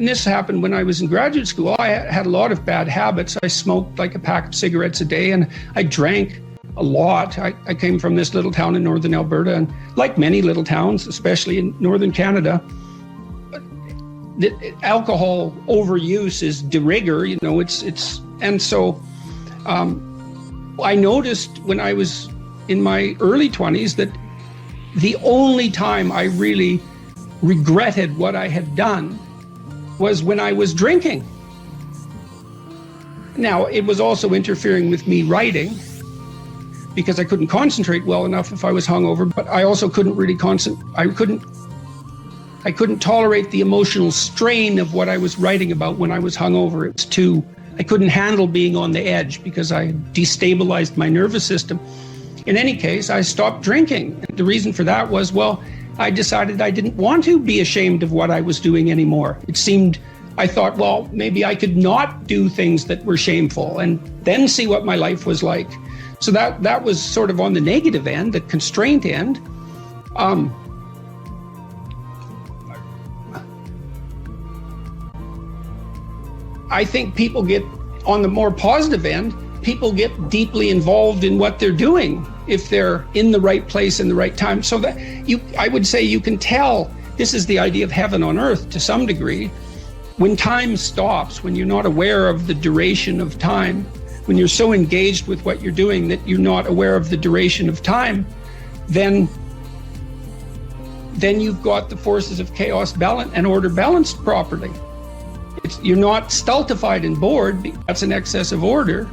and this happened when I was in graduate school, I had a lot of bad habits. I smoked like a pack of cigarettes a day, and I drank a lot. I came from this little town in northern Alberta, and like many little towns, especially in northern Canada, the alcohol overuse is de rigueur, and so I noticed when I was in my early 20s that the only time I really regretted what I had done was when I was drinking. Now, it was also interfering with me writing because I couldn't concentrate well enough if I was hungover, but I also couldn't really I couldn't tolerate the emotional strain of what I was writing about when I was hungover. I couldn't handle being on the edge because I destabilized my nervous system. In any case, I stopped drinking. The reason for that was, I decided I didn't want to be ashamed of what I was doing anymore. I thought, maybe I could not do things that were shameful and then see what my life was like. So that was sort of on the negative end, the constraint end. I think people get, on the more positive end, people get deeply involved in what they're doing if they're in the right place in the right time. So that I would say you can tell, this is the idea of heaven on earth to some degree. When time stops, when you're not aware of the duration of time, when you're so engaged with what you're doing that you're not aware of the duration of time, then you've got the forces of chaos and order balanced properly. You're not stultified and bored. That's an excess of order.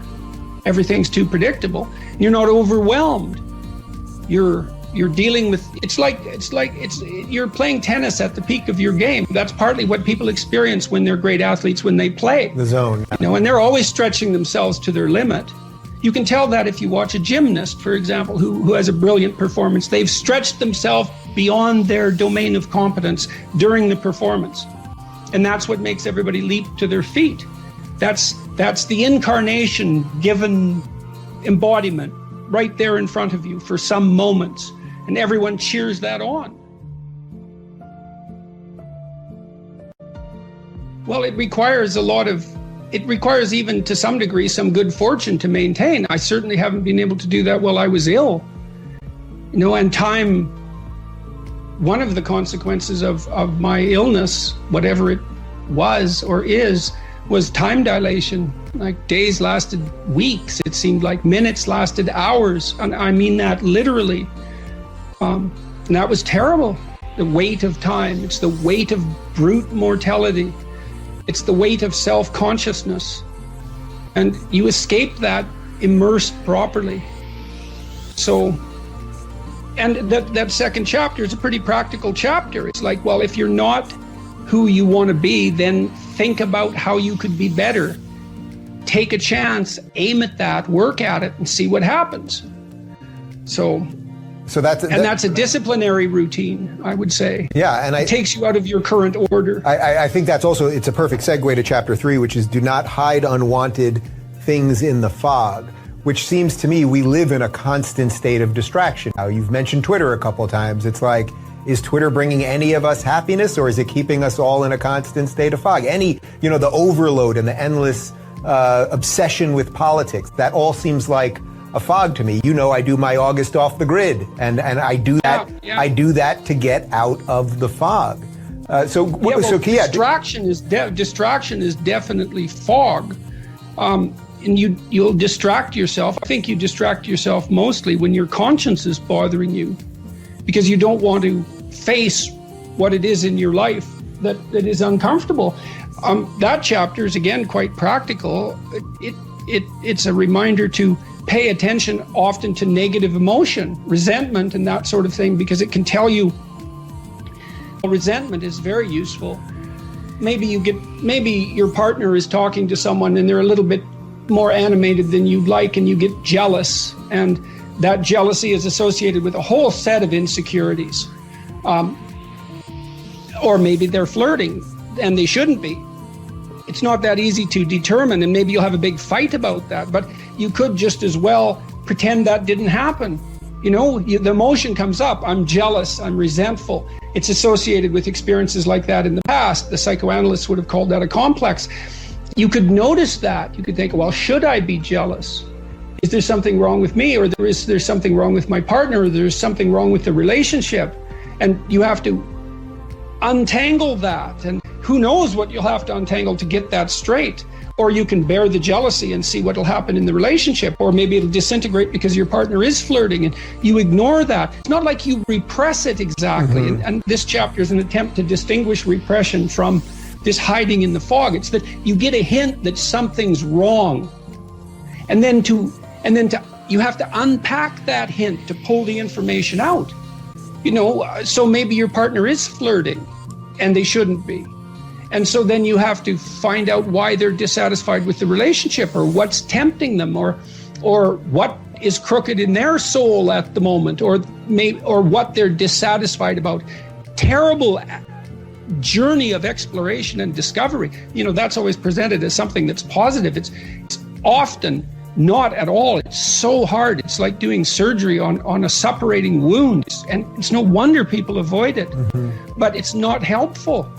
Everything's too predictable. You're not overwhelmed. You're dealing with, it's like you're playing tennis at the peak of your game. That's partly what people experience when they're great athletes, when they play. The zone. And they're always stretching themselves to their limit. You can tell that if you watch a gymnast, for example, who has a brilliant performance. They've stretched themselves beyond their domain of competence during the performance. And that's what makes everybody leap to their feet. That's the incarnation given embodiment right there in front of you for some moments, and everyone cheers that on. Well, it requires even to some degree some good fortune to maintain. I certainly haven't been able to do that while I was ill. And time, one of the consequences of my illness, whatever it was or is, was time dilation. Like days lasted weeks. It seemed like minutes lasted hours. And I mean that literally. And that was terrible. The weight of time. It's the weight of brute mortality. It's the weight of self-consciousness. And you escape that immersed properly. So, and that second chapter is a pretty practical chapter. It's like, if you're not who you want to be, then think about how you could be better. Take a chance, aim at that, work at it, and see what happens. So that's a disciplinary routine, I would say. Yeah, and it takes you out of your current order. I think that's also, it's a perfect segue to chapter 3, which is do not hide unwanted things in the fog, which seems to me we live in a constant state of distraction. Now, you've mentioned Twitter a couple of times. It's like, is Twitter bringing any of us happiness, or is it keeping us all in a constant state of fog? The overload and the endless obsession with politics, that all seems like a fog to me. I do my August off the grid, and I do that. Yeah. I do that to get out of the fog. Distraction is definitely fog, and you'll distract yourself. I think you distract yourself mostly when your conscience is bothering you, because you don't want to face what it is in your life that is uncomfortable. That chapter is again quite practical. It's a reminder to pay attention often to negative emotion, resentment and that sort of thing, because it can tell you. Resentment is very useful. Maybe your partner is talking to someone and they're a little bit more animated than you'd like, and you get jealous, and that jealousy is associated with a whole set of insecurities. Or maybe they're flirting and they shouldn't be. It's not that easy to determine, and maybe you'll have a big fight about that, but you could just as well pretend that didn't happen The emotion comes up. I'm jealous. I'm resentful. It's associated with experiences like that in the past. The psychoanalysts would have called that a complex. You could notice that. You could think, well, should I be jealous? Is there something wrong with me? Or is there something wrong with my partner? Or there's something wrong with the relationship? And you have to untangle that. And who knows what you'll have to untangle to get that straight. Or you can bear the jealousy and see what will happen in the relationship. Or maybe it'll disintegrate because your partner is flirting and you ignore that. It's not like you repress it exactly. Mm-hmm. And this chapter is an attempt to distinguish repression from this hiding in the fog. It's that you get a hint that something's wrong. And then you have to unpack that hint to pull the information out. So maybe your partner is flirting and they shouldn't be. And so then you have to find out why they're dissatisfied with the relationship, or what's tempting them, or what is crooked in their soul at the moment, or what they're dissatisfied about. Terrible journey of exploration and discovery. That's always presented as something that's positive. It's often not at all. It's so hard. It's like doing surgery on a suppurating wound. And it's no wonder people avoid it. Mm-hmm. But it's not helpful.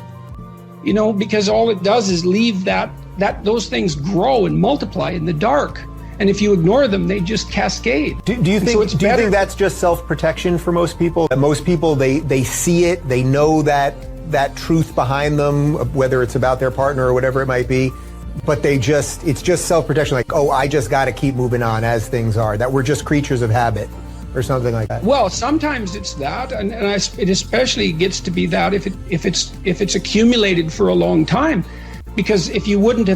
Because all it does is leave those things grow and multiply in the dark. And if you ignore them, they just cascade. Do you think that's just self-protection for most people? That most people, they see it, they know that truth behind them, whether it's about their partner or whatever it might be, but it's just self-protection, like, oh, I just got to keep moving on as things are, that we're just creatures of habit. Or something like that. Well, sometimes it's that, and it especially gets to be that if it's accumulated for a long time, because if you wouldn't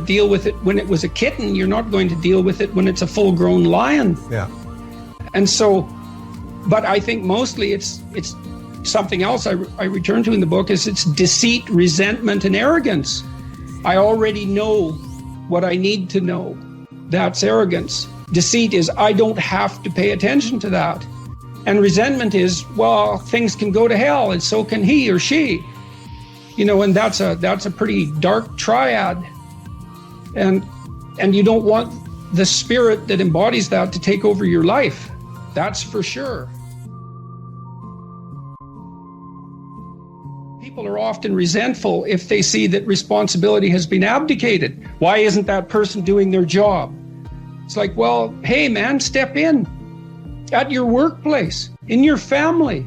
deal with it when it was a kitten, you're not going to deal with it when it's a full-grown lion. Yeah. And so, but I think mostly it's something else I return to in the book is it's deceit, resentment, and arrogance. I already know what I need to know. That's arrogance. Deceit is, I don't have to pay attention to that. And resentment is, well, things can go to hell and so can he or she. And that's a pretty dark triad. And you don't want the spirit that embodies that to take over your life. That's for sure. People are often resentful if they see that responsibility has been abdicated. Why isn't that person doing their job? It's like, well, hey, man, step in at your workplace, in your family.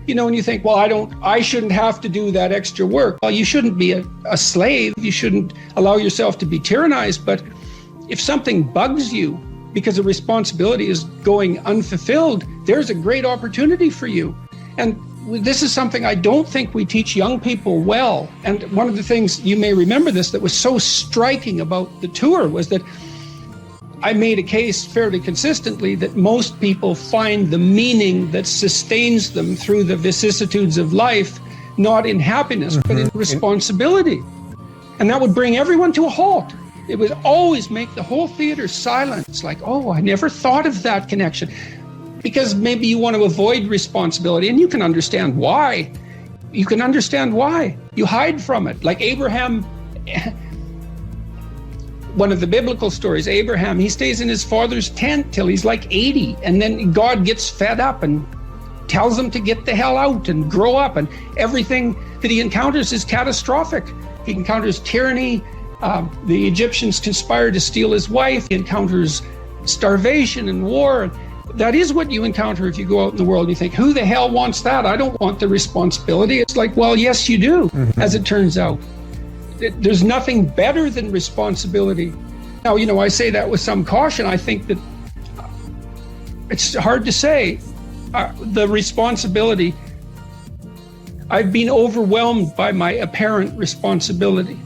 And you think, well, I shouldn't have to do that extra work. Well, you shouldn't be a slave. You shouldn't allow yourself to be tyrannized. But if something bugs you because a responsibility is going unfulfilled, there's a great opportunity for you. And this is something I don't think we teach young people well. And one of the things, you may remember this, that was so striking about the tour was that I made a case fairly consistently that most people find the meaning that sustains them through the vicissitudes of life, not in happiness, but in responsibility. And that would bring everyone to a halt. It would always make the whole theater silent. It's like, oh, I never thought of that connection. Because maybe you want to avoid responsibility, and you can understand why. You can understand why. You hide from it. Like Abraham, one of the biblical stories, Abraham, he stays in his father's tent till he's like 80. And then God gets fed up and tells him to get the hell out and grow up. And everything that he encounters is catastrophic. He encounters tyranny. The Egyptians conspire to steal his wife. He encounters starvation and war. That is what you encounter if you go out in the world and you think, who the hell wants that? I don't want the responsibility. It's like, well, yes, you do, as it turns out. There's nothing better than responsibility. Now, I say that with some caution. I think that it's hard to say. The responsibility, I've been overwhelmed by my apparent responsibility.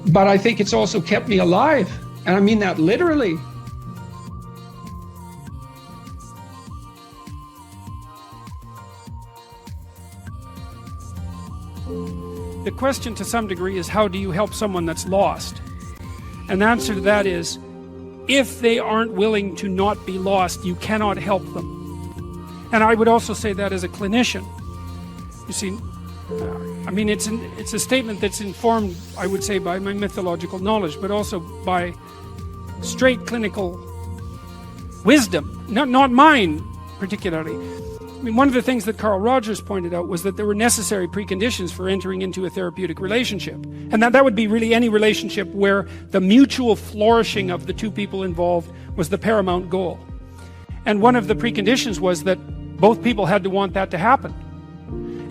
But I think it's also kept me alive. And I mean that literally. The question to some degree is, how do you help someone that's lost? And the answer to that is, if they aren't willing to not be lost, you cannot help them. And I would also say that as a clinician. You see, I mean, it's a statement that's informed, I would say, by my mythological knowledge, but also by straight clinical wisdom, not mine particularly. I mean, one of the things that Carl Rogers pointed out was that there were necessary preconditions for entering into a therapeutic relationship. And that would be really any relationship where the mutual flourishing of the two people involved was the paramount goal. And one of the preconditions was that both people had to want that to happen.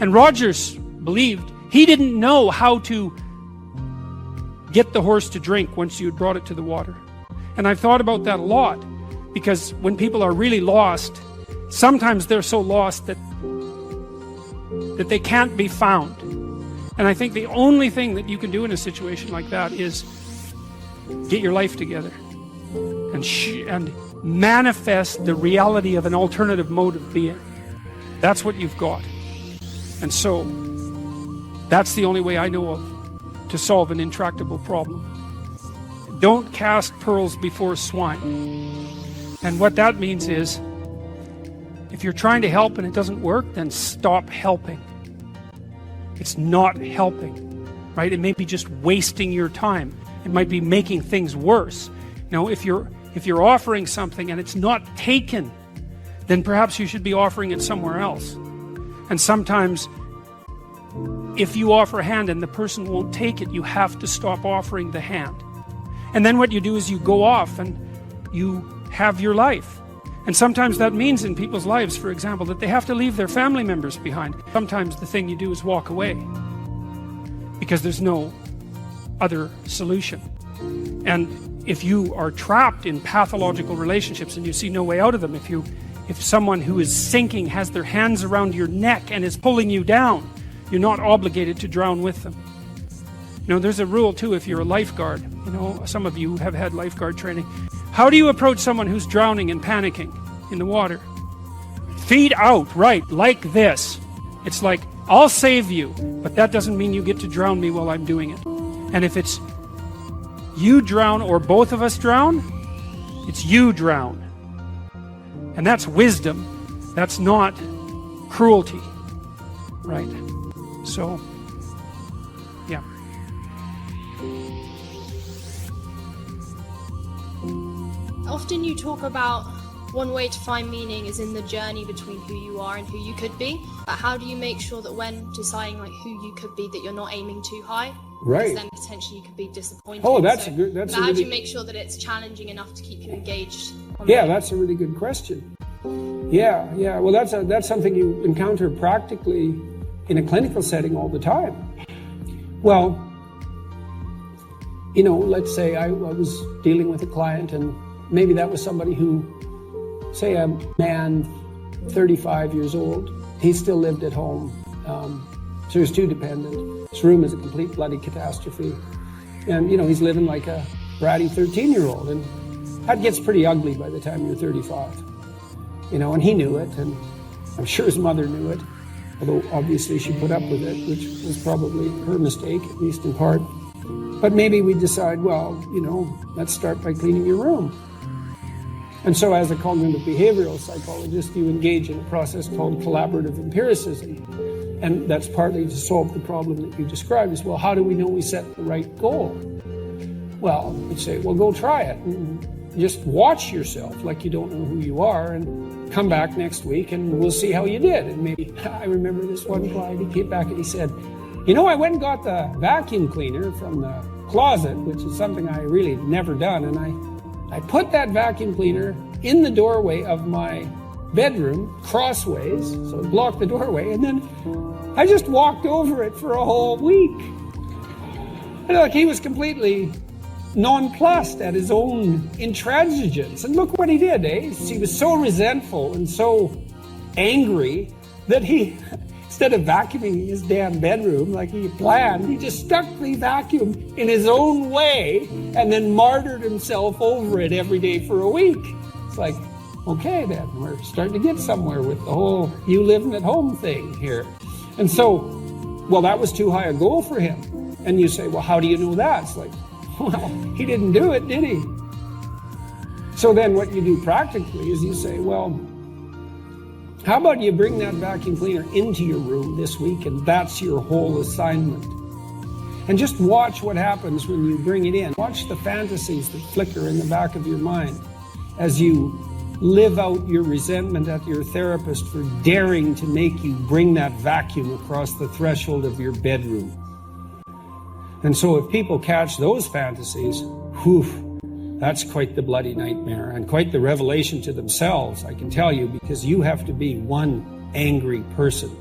And Rogers believed he didn't know how to get the horse to drink once you had brought it to the water. And I've thought about that a lot, because when people are really lost, sometimes they're so lost that they can't be found. And I think the only thing that you can do in a situation like that is get your life together and manifest the reality of an alternative mode of being. That's what you've got. And so that's the only way I know of to solve an intractable problem. Don't cast pearls before swine. And what that means is, if you're trying to help and it doesn't work, then stop helping. It's not helping, right? It may be just wasting your time. It might be making things worse. Now, if you're offering something and it's not taken, then perhaps you should be offering it somewhere else. And sometimes, if you offer a hand and the person won't take it, you have to stop offering the hand. And then what you do is you go off and you have your life. And sometimes that means in people's lives, for example, that they have to leave their family members behind. Sometimes the thing you do is walk away because there's no other solution. And if you are trapped in pathological relationships and you see no way out of them, if someone who is sinking has their hands around your neck and is pulling you down, you're not obligated to drown with them. You know, there's a rule too if you're a lifeguard. You know, some of you have had lifeguard training. How do you approach someone who's drowning and panicking in the water? Feet out, right, like this. It's like, I'll save you, but that doesn't mean you get to drown me while I'm doing it. And if it's you drown or both of us drown, it's you drown. And that's wisdom. That's not cruelty, right? So, yeah. Often you talk about one way to find meaning is in the journey between who you are and who you could be. But how do you make sure that when deciding like who you could be, that you're not aiming too high? Right. Because then potentially you could be disappointed. Oh, that's so, a good. That's how a really, do you make sure that it's challenging enough to keep you engaged? Yeah, that's a really good question. Yeah. Well, that's something you encounter practically in a clinical setting all the time. Well, you know, let's say I was dealing with a client, and maybe that was somebody who, say, a man, 35 years old. He still lived at home, so he was too dependent. His room is a complete bloody catastrophe, and you know he's living like a bratty 13-year-old, and that gets pretty ugly by the time you're 35. You know, and he knew it, and I'm sure his mother knew it, although obviously she put up with it, which was probably her mistake, at least in part. But maybe we decide, well, you know, let's start by cleaning your room. And so as a cognitive behavioral psychologist, you engage in a process called collaborative empiricism. And that's partly to solve the problem that you described as, well, how do we know we set the right goal? Well, you say, well, go try it. And just watch yourself like you don't know who you are and come back next week and we'll see how you did. And maybe, I remember this one client, he came back and he said, you know, I went and got the vacuum cleaner from the closet, which is something I really never done, and I put that vacuum cleaner in the doorway of my bedroom, crossways, so it blocked the doorway, and then I just walked over it for a whole week. And look, he was completely nonplussed at his own intransigence. And look what he did, eh? He was so resentful and so angry that he, instead of vacuuming his damn bedroom like he planned, he just stuck the vacuum in his own way and then martyred himself over it every day for a week. It's like, okay then, we're starting to get somewhere with the whole you living at home thing here. And so, well, that was too high a goal for him. And you say, well, how do you know that? It's like, well, he didn't do it, did he? So then what you do practically is you say, well, how about you bring that vacuum cleaner into your room this week and that's your whole assignment. And just watch what happens when you bring it in. Watch the fantasies that flicker in the back of your mind as you live out your resentment at your therapist for daring to make you bring that vacuum across the threshold of your bedroom. And so if people catch those fantasies, whew, that's quite the bloody nightmare and quite the revelation to themselves, I can tell you, because you have to be one angry person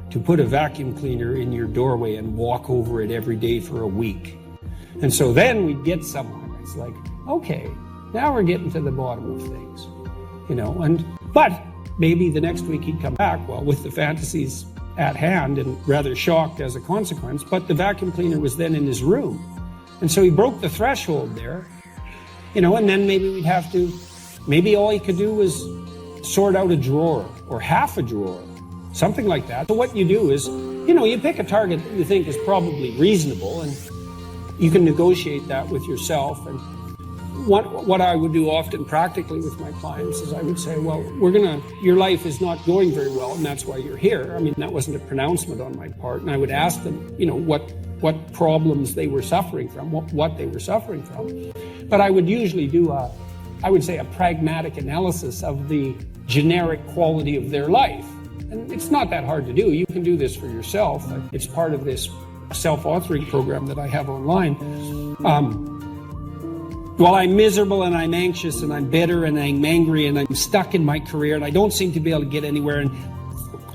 to put a vacuum cleaner in your doorway and walk over it every day for a week. And so then we get someone. It's like, okay, now we're getting to the bottom of things, but maybe the next week he'd come back, well, with the fantasies at hand and rather shocked as a consequence, but the vacuum cleaner was then in his room. And so he broke the threshold there, and then maybe all he could do was sort out a drawer or half a drawer, something like that. So what you do is, you pick a target that you think is probably reasonable, and you can negotiate that with yourself. And what I would do often practically with my clients is I would say, well, your life is not going very well, and that's why you're here. I mean, that wasn't a pronouncement on my part. And I would ask them, what problems they were suffering from, what they were suffering from. But I would usually do a pragmatic analysis of the generic quality of their life. And it's not that hard to do. You can do this for yourself. It's part of this self-authoring program that I have online. Well, I'm miserable and I'm anxious and I'm bitter and I'm angry and I'm stuck in my career and I don't seem to be able to get anywhere, and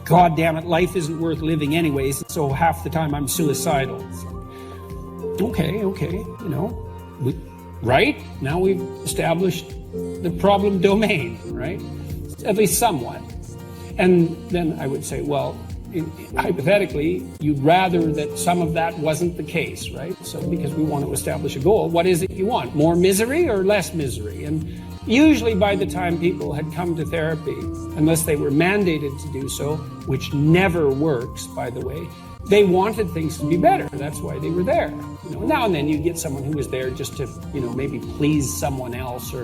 God damn it, life isn't worth living anyways, so half the time I'm suicidal. Okay, right? Now we've established the problem domain, right? At least somewhat. And then I would say, well, hypothetically, you'd rather that some of that wasn't the case, right? So because we want to establish a goal, what is it you want? More misery or less misery? And usually by the time people had come to therapy, unless they were mandated to do so, which never works, by the way, they wanted things to be better. That's why they were there. Now and then you get someone who was there just to, maybe please someone else,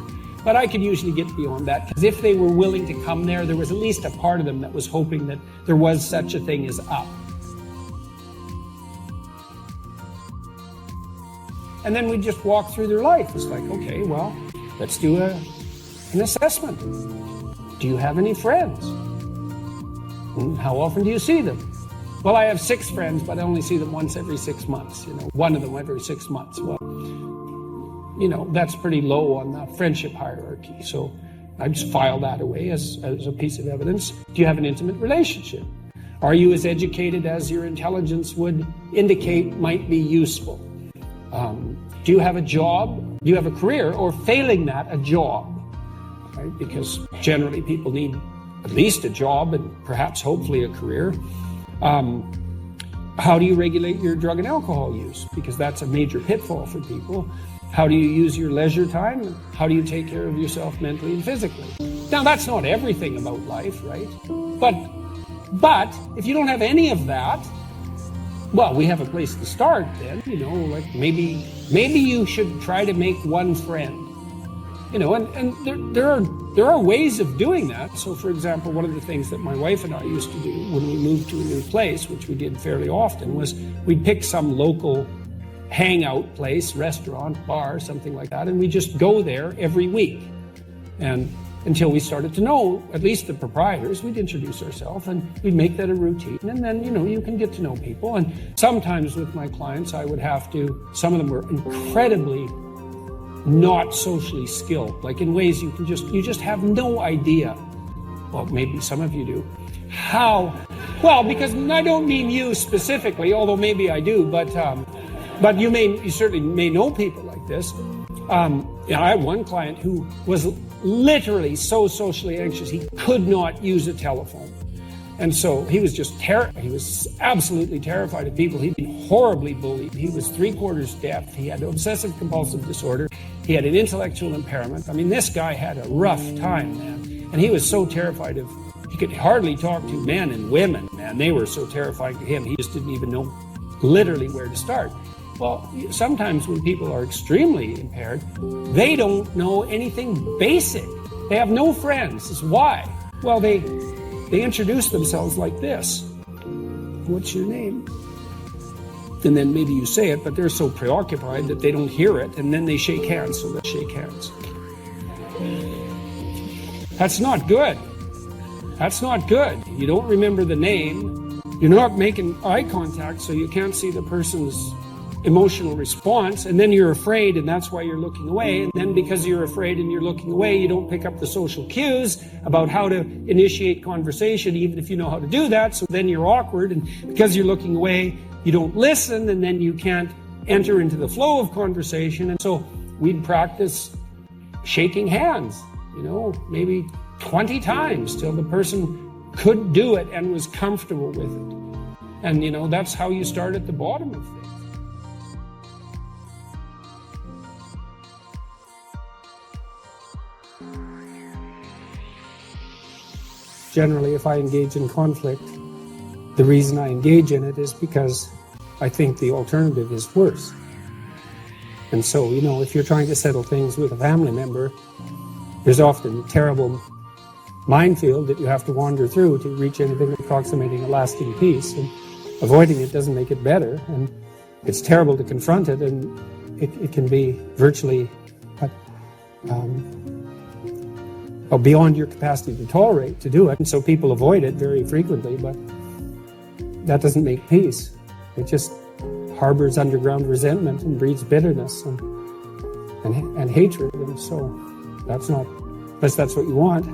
but I could usually get beyond that, because if they were willing to come there was at least a part of them that was hoping that there was such a thing as up. And then we just walk through their life. It's like, okay, well, let's do an assessment. Do you have any friends? How often do you see them? Well, I have 6 friends, but I only see them once every 6 months. One of them every 6 months. Well, that's pretty low on the friendship hierarchy. So I just file that away as a piece of evidence. Do you have an intimate relationship? Are you as educated as your intelligence would indicate might be useful? Do you have a job? Do you have a career? Or failing that, a job? Right? Because generally people need at least a job and perhaps hopefully a career. How do you regulate your drug and alcohol use? Because that's a major pitfall for people. How do you use your leisure time? How do you take care of yourself mentally and physically? Now, that's not everything about life, right? But if you don't have any of that, well, we have a place to start then, like maybe you should try to make one friend. And there are ways of doing that. So, for example, one of the things that my wife and I used to do when we moved to a new place, which we did fairly often, was we'd pick some local hangout place, restaurant, bar, something like that, and we just go there every week. And until we started to know at least the proprietors, we'd introduce ourselves and we'd make that a routine. And then, you can get to know people. And sometimes with my clients, I would have to, some of them were incredibly not socially skilled, like in ways you just have no idea. Well, maybe some of you do. How? Well, because I don't mean you specifically, although maybe I do, but you certainly may know people like this. I had one client who was literally so socially anxious he could not use a telephone. And so he was just he was absolutely terrified of people. He'd been horribly bullied. He was 3/4 deaf. He had obsessive compulsive disorder. He had an intellectual impairment. I mean, this guy had a rough time, man. And he was so terrified he could hardly talk to men and women, man. They were so terrifying to him. He just didn't even know literally where to start. Well, sometimes when people are extremely impaired, they don't know anything basic. They have no friends. That's why. Well, they introduce themselves like this. What's your name? And then maybe you say it, but they're so preoccupied that they don't hear it, and then they shake hands, so let's shake hands. That's not good. That's not good. You don't remember the name. You're not making eye contact, so you can't see the person's emotional response, and then you're afraid, and that's why you're looking away. And then because you're afraid and you're looking away, you don't pick up the social cues about how to initiate conversation, even if you know how to do that. So then you're awkward, and because you're looking away, you don't listen, and then you can't enter into the flow of conversation. And so we'd practice shaking hands, maybe 20 times till the person could do it and was comfortable with it. And that's how you start at the bottom of things. Generally, if I engage in conflict, the reason I engage in it is because I think the alternative is worse. And so, if you're trying to settle things with a family member, there's often a terrible minefield that you have to wander through to reach anything approximating a lasting peace. And avoiding it doesn't make it better. And it's terrible to confront it, and it can be virtually beyond your capacity to tolerate to do it. And so people avoid it very frequently, but that doesn't make peace. It just harbors underground resentment and breeds bitterness and hatred. And so that's not, unless that's what you want,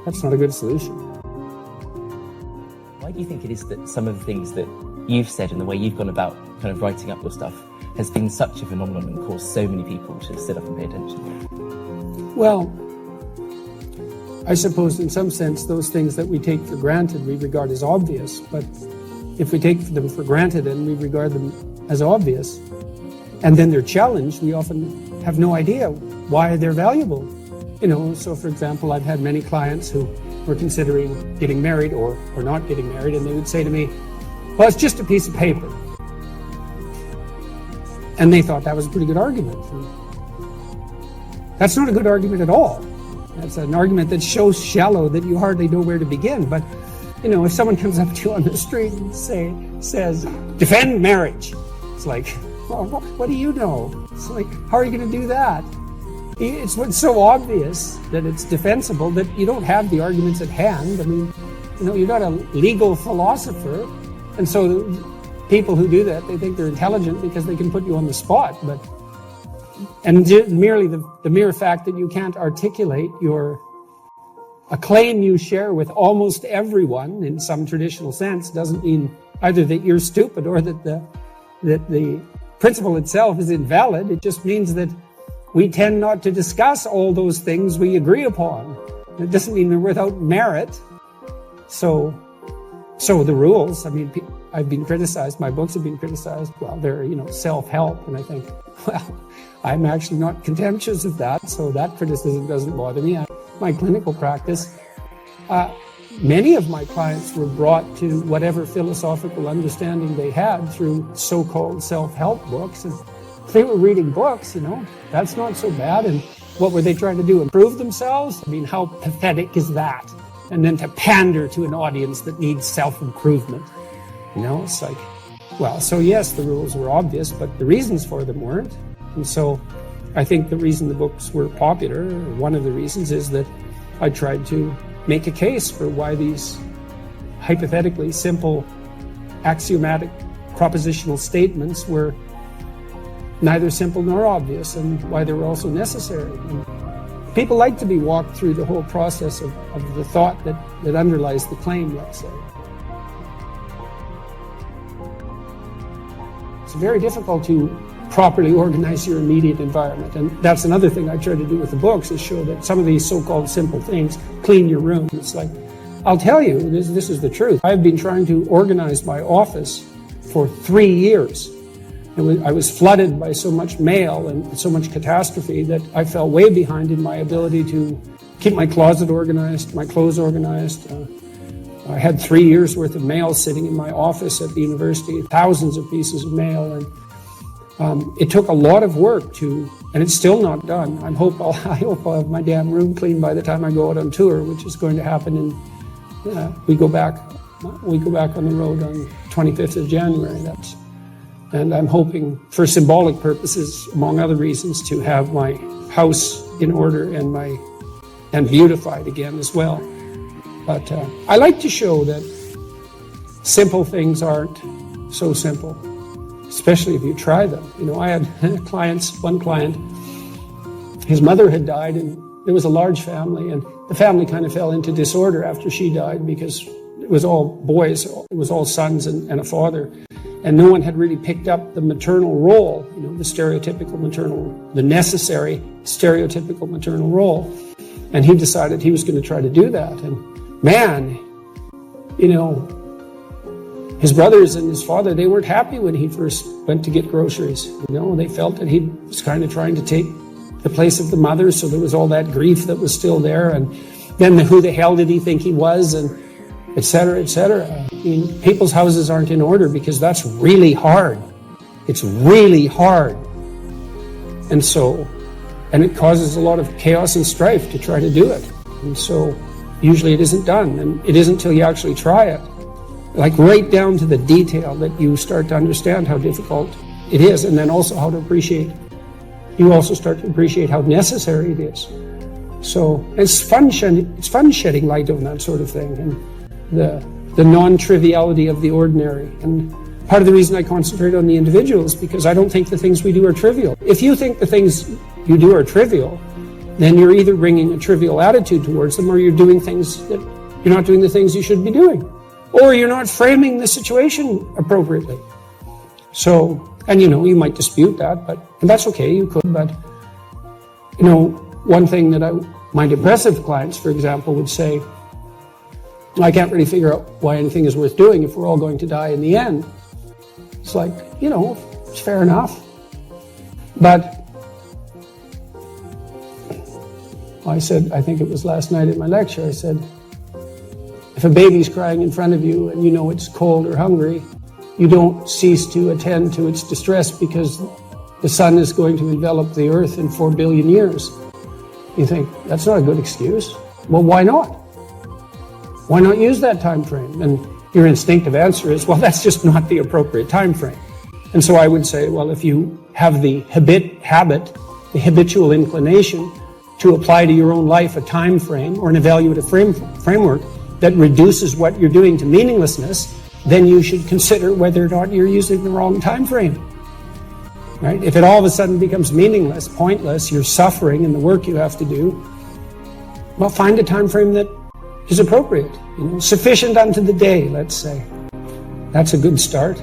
that's not a good solution. Why do you think it is that some of the things that you've said and the way you've gone about kind of writing up your stuff has been such a phenomenon and caused so many people to sit up and pay attention? Well, I suppose in some sense those things that we take for granted we regard as obvious, but if we take them for granted and we regard them as obvious and then they're challenged, we often have no idea why they're valuable. So for example, I've had many clients who were considering getting married or not getting married, and they would say to me, well, it's just a piece of paper. And they thought that was a pretty good argument. That's not a good argument at all. That's an argument that's so shallow that you hardly know where to begin. But, if someone comes up to you on the street and says, defend marriage, it's like, well, what do you know? It's like, how are you going to do that? It's so obvious that it's defensible that you don't have the arguments at hand. I mean, you're not a legal philosopher. And so people who do that, they think they're intelligent because they can put you on the spot. And merely the mere fact that you can't articulate a claim you share with almost everyone in some traditional sense doesn't mean either that you're stupid or that the principle itself is invalid. It just means that we tend not to discuss all those things we agree upon. It doesn't mean they're without merit. So the rules, I've been criticized, my books have been criticized, well, they're, self-help, and I think, well, I'm actually not contemptuous of that, so that criticism doesn't bother me. My clinical practice, many of my clients were brought to whatever philosophical understanding they had through so-called self-help books, and if they were reading books, that's not so bad. And what were they trying to do, improve themselves? How pathetic is that? And then to pander to an audience that needs self-improvement. It's like, well, so yes, the rules were obvious, but the reasons for them weren't. And so I think the reason the books were popular, or one of the reasons, is that I tried to make a case for why these hypothetically simple, axiomatic, propositional statements were neither simple nor obvious, and why they were also necessary. And people like to be walked through the whole process of the thought that underlies the claim, let's say. It's very difficult to properly organize your immediate environment. And that's another thing I try to do with the books, is show that some of these so-called simple things, clean your room. It's like, I'll tell you, this is the truth. I've been trying to organize my office for 3 years. I was flooded by so much mail and so much catastrophe that I fell way behind in my ability to keep my closet organized, my clothes organized. I had 3 years worth of mail sitting in my office at the university, thousands of pieces of mail, and it took a lot of work and it's still not done. I hope I'll have my damn room clean by the time I go out on tour, which is going to happen we go back on the road on 25th of January. And I'm hoping, for symbolic purposes, among other reasons, to have my house in order and my and beautified again as well. But I like to show that simple things aren't so simple, especially if you try them. You know, I had one client, his mother had died, and there was a large family, and the family kind of fell into disorder after she died because it was all boys, it was all sons and a father, and no one had really picked up the maternal role, you know, the necessary stereotypical maternal role, and he decided he was going to try to do that. And man, you know, his brothers and his father, they weren't happy when he first went to get groceries. You know, they felt that he was kind of trying to take the place of the mother, so there was all that grief that was still there, and then who the hell did he think he was, and et cetera, et cetera. I mean, people's houses aren't in order because that's really hard. It's really hard. And it causes a lot of chaos and strife to try to do it. And so usually it isn't done, and it isn't until you actually try it, like right down to the detail, that you start to understand how difficult it is, and then also how to appreciate. You also start to appreciate how necessary it is. So it's fun shedding light on that sort of thing, and the non-triviality of the ordinary. And part of the reason I concentrate on the individual is because I don't think the things we do are trivial. If you think the things you do are trivial, then you're either bringing a trivial attitude towards them, or you're doing things that you're not doing the things you should be doing, or you're not framing the situation appropriately. So, and you know, you might dispute that, and that's okay, you could, but you know, one thing that my depressive clients, for example, would say, I can't really figure out why anything is worth doing if we're all going to die in the end. It's like, you know, it's fair enough. But I said, I think it was last night at my lecture, I said, if a baby's crying in front of you and you know it's cold or hungry, you don't cease to attend to its distress because the sun is going to envelop the earth in 4 billion years. You think, that's not a good excuse. Well, why not? Why not use that time frame? And your instinctive answer is, well, that's just not the appropriate time frame. And so I would say, well, if you have the the habitual inclination to apply to your own life a time frame or an evaluative framework that reduces what you're doing to meaninglessness, then you should consider whether or not you're using the wrong time frame. Right? If it all of a sudden becomes meaningless, pointless, you're suffering in the work you have to do, well, find a time frame that is appropriate, you know, sufficient unto the day, let's say. That's a good start.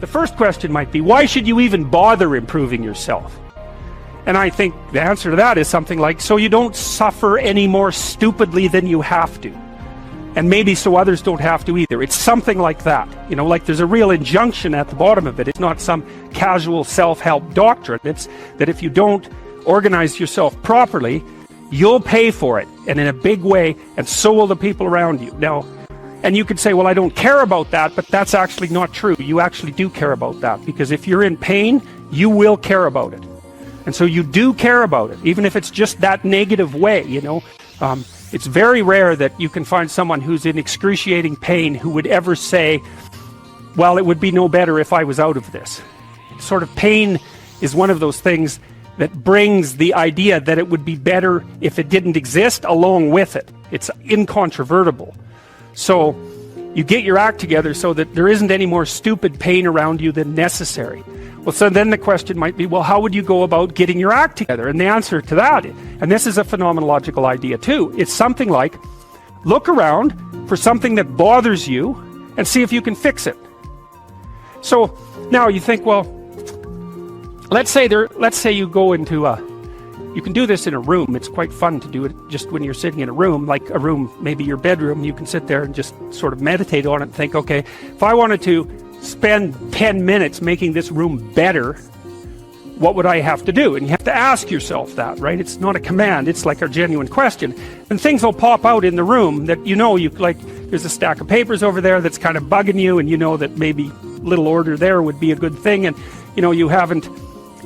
The first question might be, why should you even bother improving yourself? And I think the answer to that is something like, so you don't suffer any more stupidly than you have to. And maybe so others don't have to either. It's something like that. You know, like there's a real injunction at the bottom of it. It's not some casual self-help doctrine. It's that if you don't organize yourself properly, you'll pay for it, and in a big way, and so will the people around you. Now, and you could say, well, I don't care about that, but that's actually not true. You actually do care about that, because if you're in pain, you will care about it. And so you do care about it, even if it's just that negative way, you know. It's very rare that you can find someone who's in excruciating pain who would ever say, well, it would be no better if I was out of this. Sort of pain is one of those things that brings the idea that it would be better if it didn't exist along with it. It's incontrovertible. So you get your act together so that there isn't any more stupid pain around you than necessary. Well, so then the question might be, well, how would you go about getting your act together? And the answer to that, and this is a phenomenological idea too, it's something like, look around for something that bothers you and see if you can fix it. So now you think, well, let's say you go into you can do this in a room. It's quite fun to do it just when you're sitting in a room, like a room, maybe your bedroom. You can sit there and just sort of meditate on it and think, okay, if I wanted to spend 10 minutes making this room better, what would I have to do? And you have to ask yourself that, right? It's not a command, it's like a genuine question. And things will pop out in the room that you know, there's a stack of papers over there that's kind of bugging you, and you know that maybe little order there would be a good thing, and you know,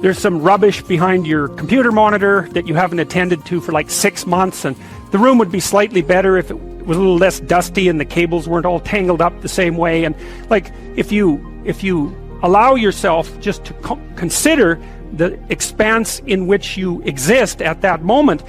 there's some rubbish behind your computer monitor that you haven't attended to for like 6 months, and the room would be slightly better if it was a little less dusty and the cables weren't all tangled up the same way. And like, if you allow yourself just to consider the expanse in which you exist at that moment,